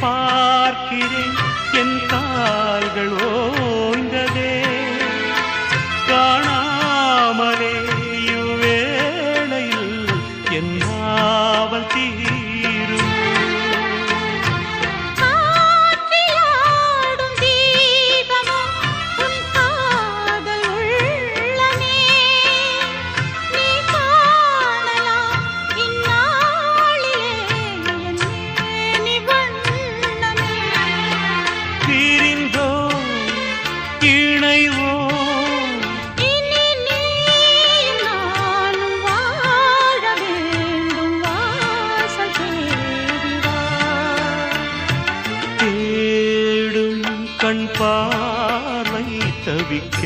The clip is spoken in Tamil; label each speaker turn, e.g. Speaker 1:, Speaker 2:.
Speaker 1: பார்க்கிறேன் என் கால்கள் ஓய்ந்ததே காணாமலே இவ்வேளையில் என் நாவல் தீரும் கண் பார்வை தவிக்க